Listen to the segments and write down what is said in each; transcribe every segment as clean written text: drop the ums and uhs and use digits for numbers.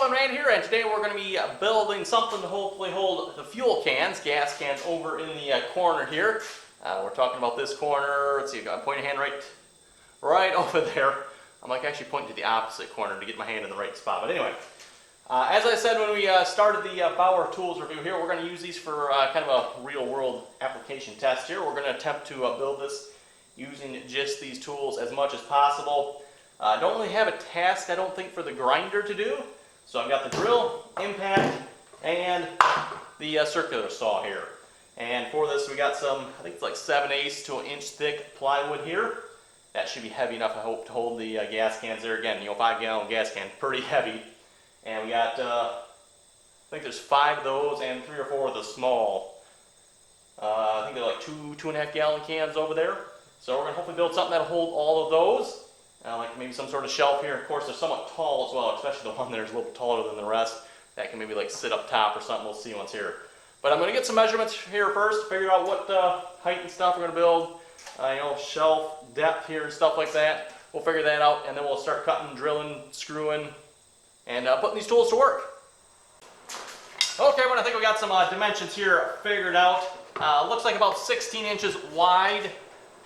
Shelving Man here, and today we're going to be building something to hopefully hold the fuel cans, gas cans, over in the corner here. We're talking about this corner. Let's see, I'm pointing a hand right over there. I'm like actually pointing to the opposite corner to get my hand in the right spot. But anyway, as I said when we started the Bauer tools review here, we're going to use these for kind of a real-world application test here. We're going to attempt to build this using just these tools as much as possible. I don't really have a task, I don't think, for the grinder to do. So I've got the drill, impact, and the circular saw here. And for this we got some, I think it's like 7/8 to an inch thick plywood here. That should be heavy enough, I hope, to hold the gas cans there. Again, 5-gallon gas can, pretty heavy. And we got, I think there's 5 of those and 3 or 4 of the small. I think they're like 2.5 gallon cans over there. So we're going to hopefully build something that'll hold all of those. Like maybe some sort of shelf here. Of course, they're somewhat tall as well, especially the one there's a little taller than the rest. That can maybe like sit up top or something. We'll see once here. But I'm going to get some measurements here first, figure out what height and stuff we're going to build. Shelf depth here and stuff like that. We'll figure that out, and then we'll start cutting, drilling, screwing, and putting these tools to work. Okay, well, I think we got some dimensions here figured out. Looks like about 16 inches wide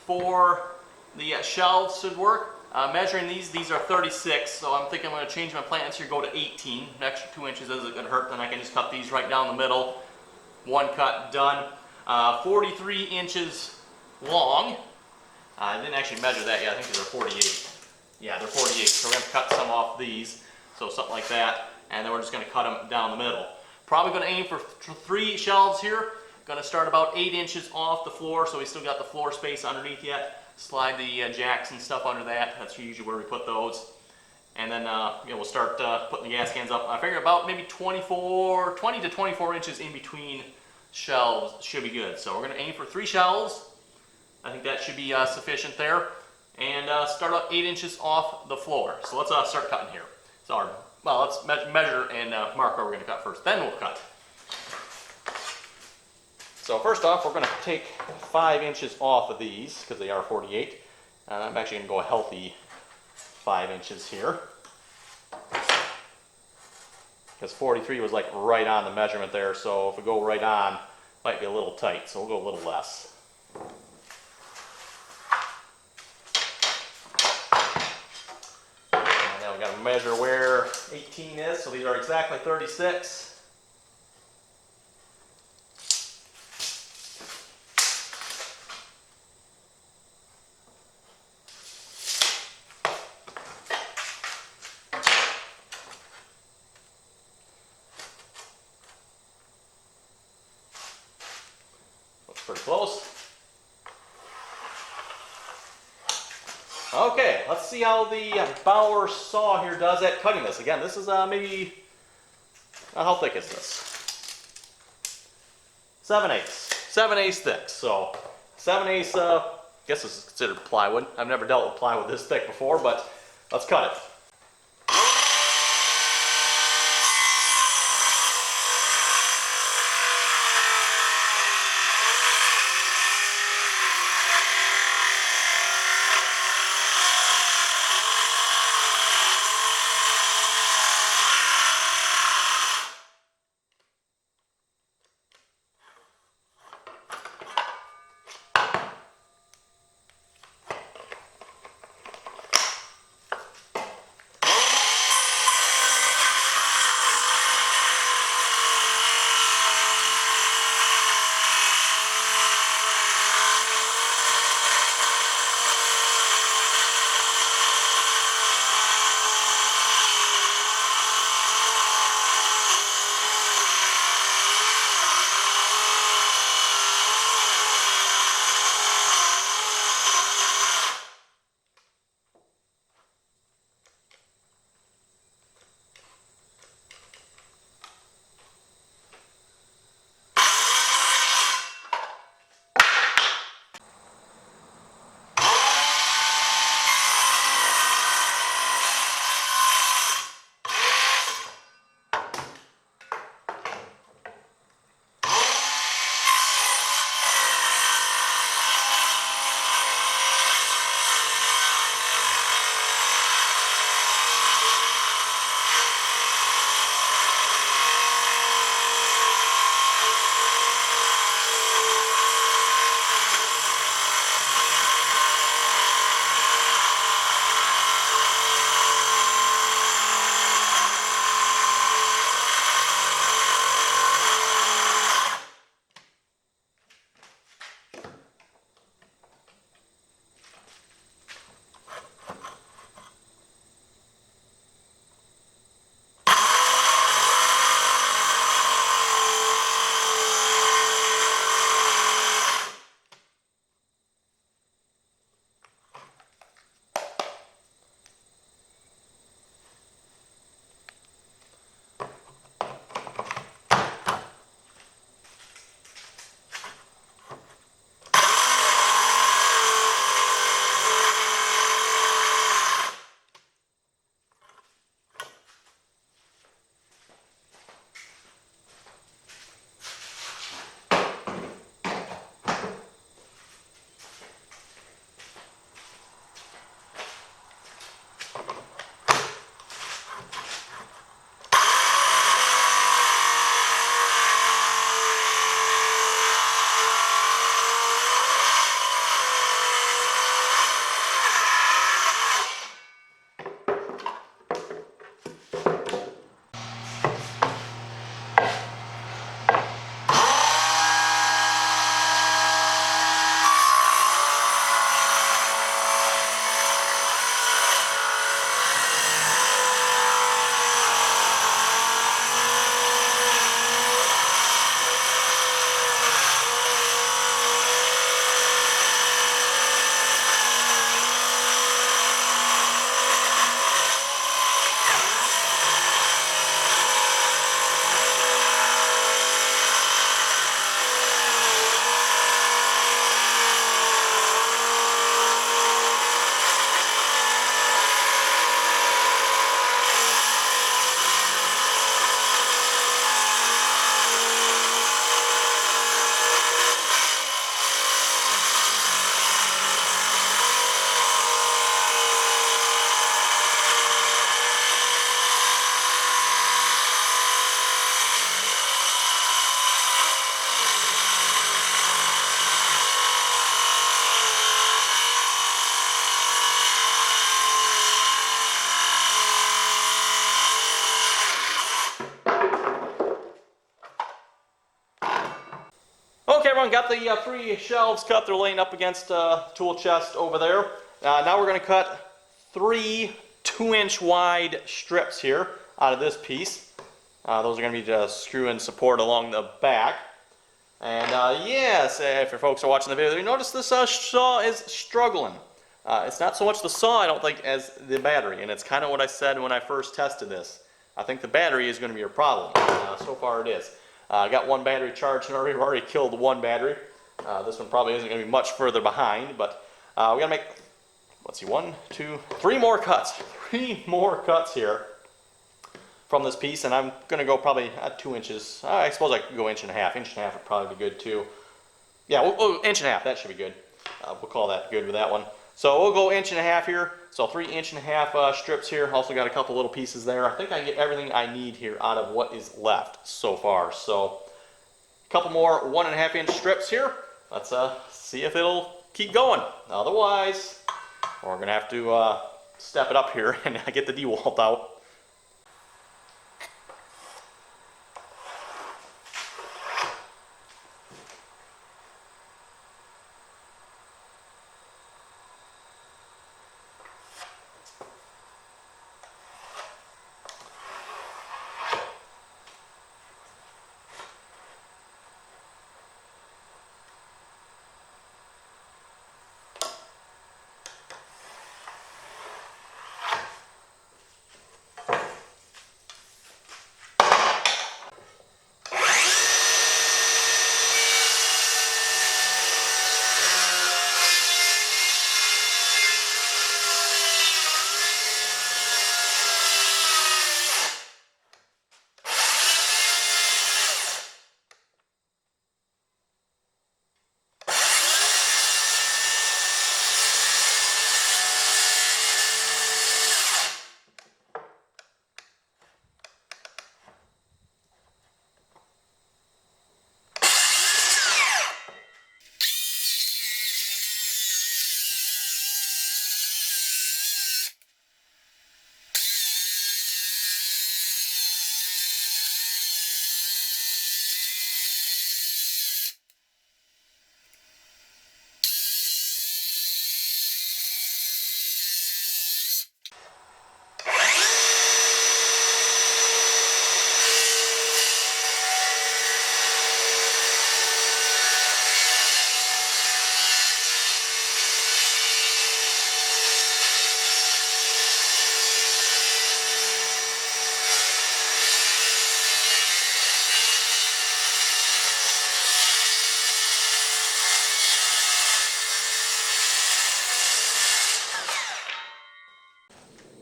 for the shelves should work. Measuring these are 36, so I'm thinking I'm going to change my plans here, go to 18. An extra 2 inches isn't going to hurt, then I can just cut these right down the middle. One cut, done. 43 inches long. I didn't actually measure that yet, I think these are 48. Yeah, they're 48, so we're going to cut some off these, so something like that, and then we're just going to cut them down the middle. Probably going to aim for 3 shelves here. Going to start about 8 inches off the floor, so we still got the floor space underneath yet. Slide the jacks and stuff under that. That's usually where we put those. And then we'll start putting the gas cans up. I figure about maybe 20 to 24 inches in between shelves should be good. So we're going to aim for 3 shelves. I think that should be sufficient there. And start up 8 inches off the floor. So let's start cutting here. So let's measure and mark where we're going to cut first. Then we'll cut. So first off, we're going to take 5 inches off of these, because they are 48. And I'm actually going to go a healthy 5 inches here. Because 43 was like right on the measurement there, so if we go right on, it might be a little tight, so we'll go a little less. And now we've got to measure where 18 is, so these are exactly 36. Pretty close. Okay, let's see how the Bauer saw here does at cutting this. Again, this is maybe, how thick is this? 7/8. 7/8 thick. So 7/8, I guess this is considered plywood. I've never dealt with plywood this thick before, but let's cut it. everyone, got the 3 shelves cut. They're laying up against tool chest over there. Now we're going to cut 3 2-inch wide strips here out of this piece. Those are going to be just screw and support along the back. And yes, if your folks are watching the video, you notice this saw is struggling. It's not so much the saw, I don't think, as the battery. And it's kind of what I said when I first tested this. I think the battery is going to be your problem. So far it is. I got 1 battery charged and I've already killed 1 battery. This one probably isn't going to be much further behind, but we got to make, let's see, 1, 2, 3 more cuts. 3 more cuts here from this piece, and I'm going to go probably at 2 inches. I suppose I could go 1.5 inches. 1.5 inches would probably be good too. Yeah, we'll 1.5 inches. That should be good. We'll call that good with that one. So we'll go 1.5 inches here. So 3 1.5 inch strips here. Also got a couple little pieces there. I think I get everything I need here out of what is left so far. So a couple more 1.5 inch strips here. Let's see if it'll keep going. Otherwise, we're going to have to step it up here and get the DeWalt out.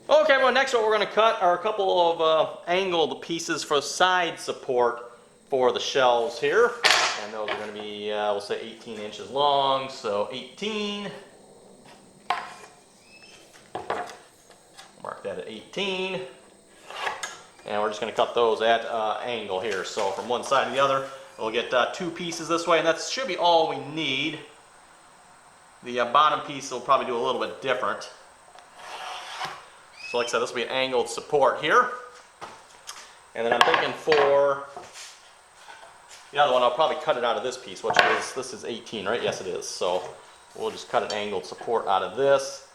Okay, well, next what we're going to cut are a couple of angled pieces for side support for the shelves here. And those are going to be, we'll say 18 inches long, so 18. Mark that at 18. And we're just going to cut those at angle here. So from one side to the other, we'll get 2 pieces this way, and that should be all we need. The bottom piece will probably do a little bit different. So like I said, this will be an angled support here. And then I'm thinking for the other one, I'll probably cut it out of this piece, which is, this is 18, right? Yes, it is. So we'll just cut an angled support out of this.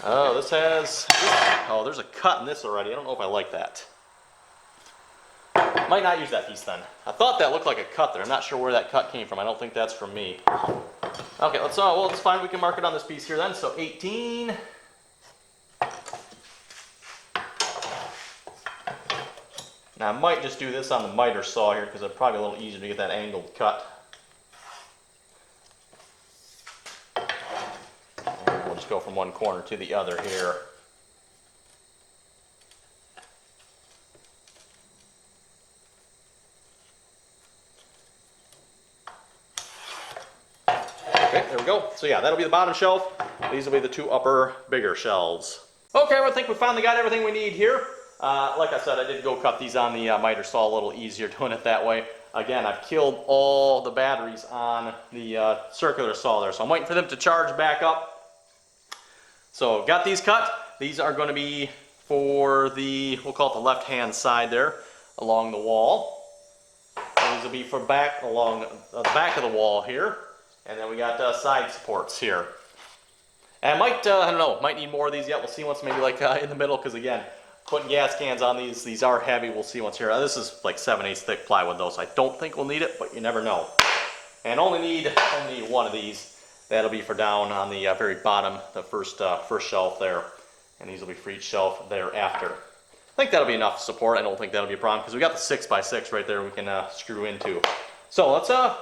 Oh, this has, oh, there's a cut in this already. I don't know if I like that. Might not use that piece then. I thought that looked like a cut there. I'm not sure where that cut came from. I don't think that's from me. Okay, let's, well, it's fine. We can mark it on this piece here then. So 18. Now I might just do this on the miter saw here because it's probably a little easier to get that angled cut. And we'll just go from one corner to the other here. Okay, there we go. So yeah, that'll be the bottom shelf. These will be the 2 upper, bigger shelves. Okay, I think we finally got everything we need here. Like I said, I did go cut these on the miter saw, a little easier doing it that way. Again, I've killed all the batteries on the circular saw there, so I'm waiting for them to charge back up. So got these cut. These are going to be for the, we'll call it the left-hand side there, along the wall. These will be for back, along the back of the wall here. And then we got side supports here. And I might, I don't know, might need more of these yet. We'll see once, maybe like in the middle, because again, putting gas cans on these are heavy. We'll see once here. This is like 7/8 thick plywood though, so I don't think we'll need it, but you never know. And only need one of these. That'll be for down on the very bottom, the first shelf there. And these will be for each shelf thereafter. I think that'll be enough support. I don't think that'll be a problem because we got the 6x6 right there we can screw into. So let's, I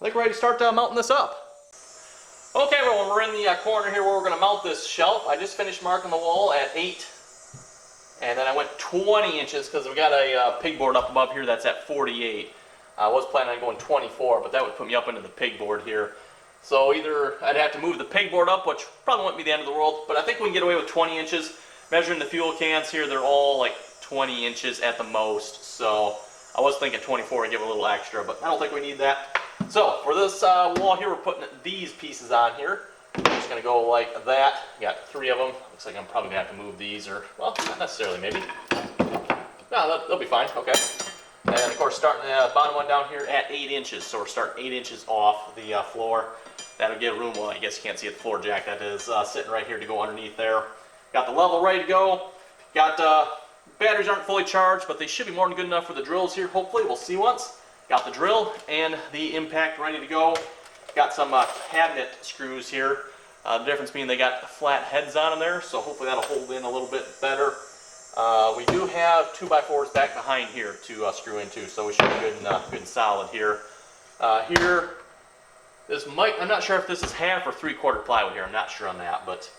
think we're ready to start mounting this up. Okay, everyone, we're in the corner here where we're going to mount this shelf. I just finished marking the wall at 8. And then I went 20 inches because we got a pegboard up above here that's at 48. I was planning on going 24, but that would put me up into the pegboard here. So either I'd have to move the pegboard up, which probably wouldn't be the end of the world, but I think we can get away with 20 inches. Measuring the fuel cans here, they're all like 20 inches at the most. So I was thinking 24 and give a little extra, but I don't think we need that. So for this wall here, we're putting these pieces on here. I'm just going to go like that. Got 3 of them. Looks like I'm probably going to have to move these, or, well, not necessarily maybe. No, they'll be fine. Okay. And of course, starting the bottom one down here at 8 inches. So we're starting 8 inches off the floor. That'll give room. Well, I guess you can't see it, the floor jack that is sitting right here to go underneath there. Got the level ready to go. Got batteries aren't fully charged, but they should be more than good enough for the drills here. Hopefully, we'll see once. Got the drill and the impact ready to go. Got some cabinet screws here. The difference being they got flat heads on them there, so hopefully that'll hold in a little bit better. We do have 2x4s back behind here to screw into, so we should be good and solid here. Here, this might, I'm not sure if this is half or 3/4 plywood here. I'm not sure on that, but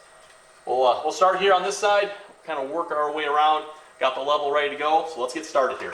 we'll start here on this side, kind of work our way around. Got the level ready to go, so let's get started here.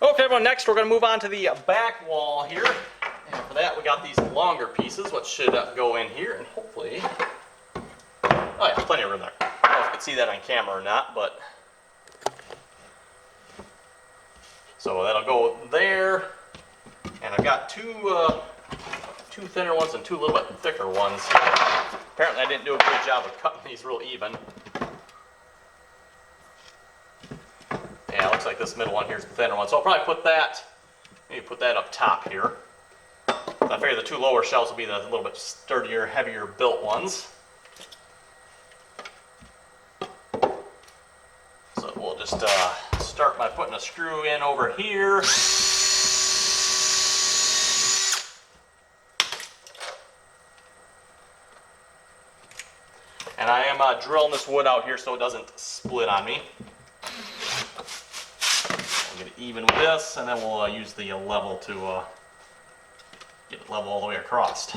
Okay, everyone, next we're going to move on to the back wall here. And for that, we got these longer pieces, which should go in here, and hopefully, oh yeah, plenty of room there. I don't know if you can see that on camera or not, but, so that'll go there. And I've got two thinner ones and 2 a little bit thicker ones. Apparently I didn't do a good job of cutting these real even. Yeah, it looks like this middle one here is the thinner one. So I'll probably put that, maybe put that up top here. I figure the 2 lower shelves will be the little bit sturdier, heavier built ones. So we'll just start by putting a screw in over here. And I am drilling this wood out here so it doesn't split on me. I'll get it even with this, and then we'll use the level to get it level all the way across.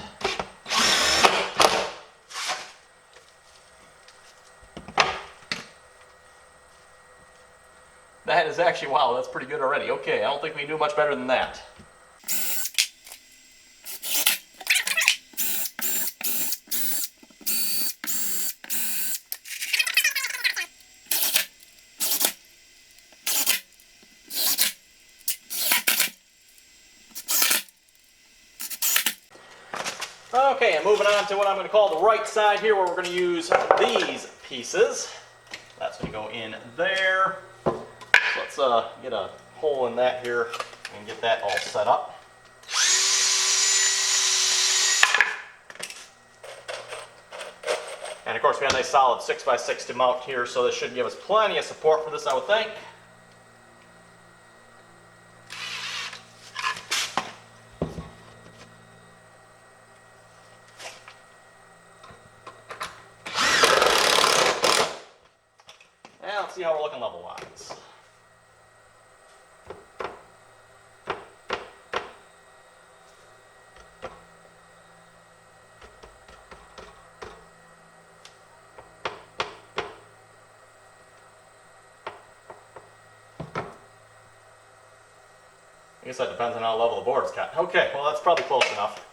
That is actually, wow, that's pretty good already. Okay, I don't think we can do much better than that. Okay, and moving on to what I'm going to call the right side here, where we're going to use these pieces. That's going to go in there. So let's get a hole in that here and get that all set up. And of course we have a nice solid 6x6 to mount here, so this should give us plenty of support for this, I would think. And let's see how we're looking level-wise. I guess that depends on how level the board's cut. Okay, well that's probably close enough.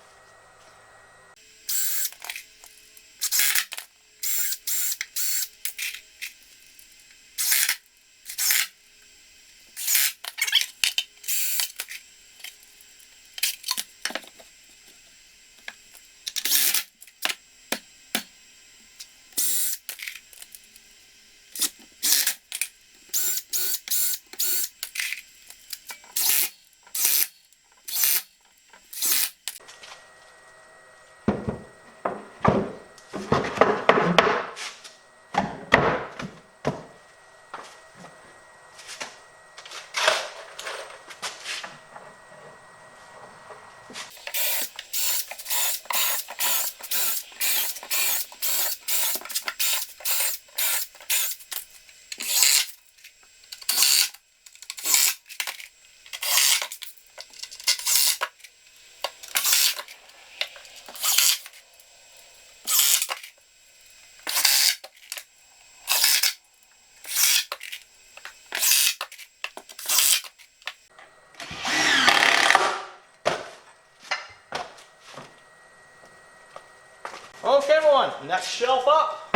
Okay everyone, next shelf up.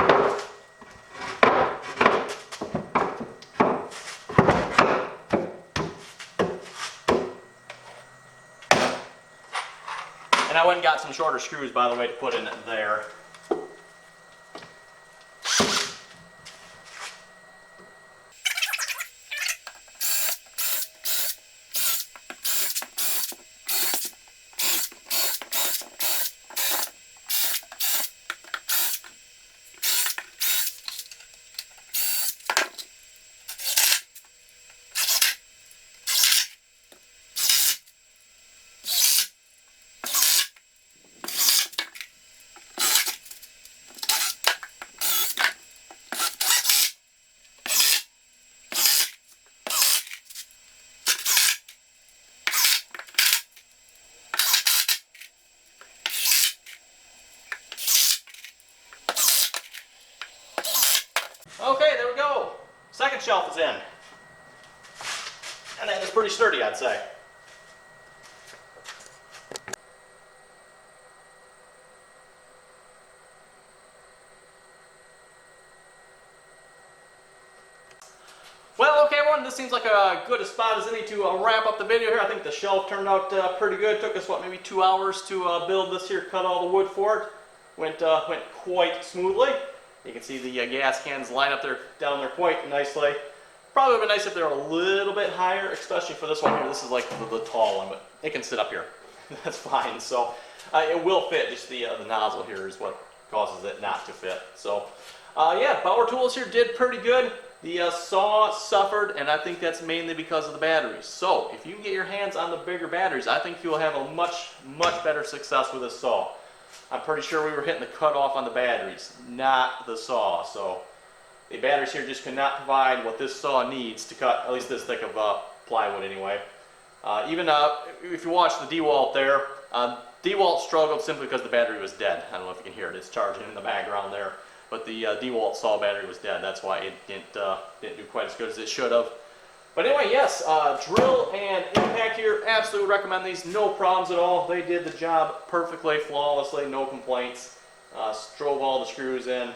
And I went and got some shorter screws, by the way, to put in there. Okay, there we go. Second shelf is in. And that is pretty sturdy, I'd say. Well, okay everyone, this seems like a good a spot as any to wrap up the video here. I think the shelf turned out pretty good. Took us, what, maybe 2 hours to build this here, cut all the wood for it. Went quite smoothly. You can see the gas cans line up there, down there quite nicely. Probably would be nice if they were a little bit higher, especially for this one here. This is like the tall one, but it can sit up here. That's fine. So it will fit. Just the nozzle here is what causes it not to fit. So yeah, Bauer tools here did pretty good. The saw suffered, and I think that's mainly because of the batteries. So if you can get your hands on the bigger batteries, I think you'll have a much better success with this saw. I'm pretty sure we were hitting the cutoff on the batteries, not the saw. So the batteries here just cannot provide what this saw needs to cut, at least this thick of plywood anyway. Even if you watch the DeWalt there, DeWalt struggled simply because the battery was dead. I don't know if you can hear it, it's charging in the background there. But the DeWalt saw battery was dead. That's why it didn't do quite as good as it should have. But anyway, yes, drill and impact here, absolutely recommend these. No problems at all. They did the job perfectly, flawlessly, no complaints. Drove all the screws in,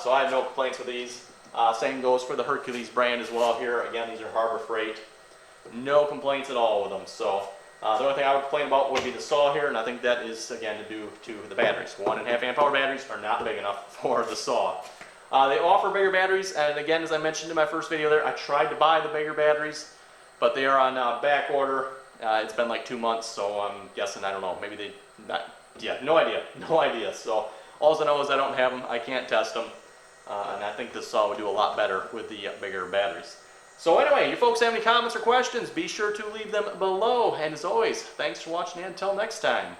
so I have no complaints with these. Same goes for the Hercules brand as well here. Again, these are Harbor Freight. No complaints at all with them. So The only thing I would complain about would be the saw here, and I think that is, again, due to the batteries. 1.5 amp hour batteries are not big enough for the saw. They offer bigger batteries, and again, as I mentioned in my first video there, I tried to buy the bigger batteries, but they are on back order. It's been like 2 months, so I'm guessing, I don't know, maybe they not, yeah, no idea. So all I know is I don't have them, I can't test them, and I think this saw would do a lot better with the bigger batteries. So anyway, you folks have any comments or questions, be sure to leave them below, and as always, thanks for watching, and until next time.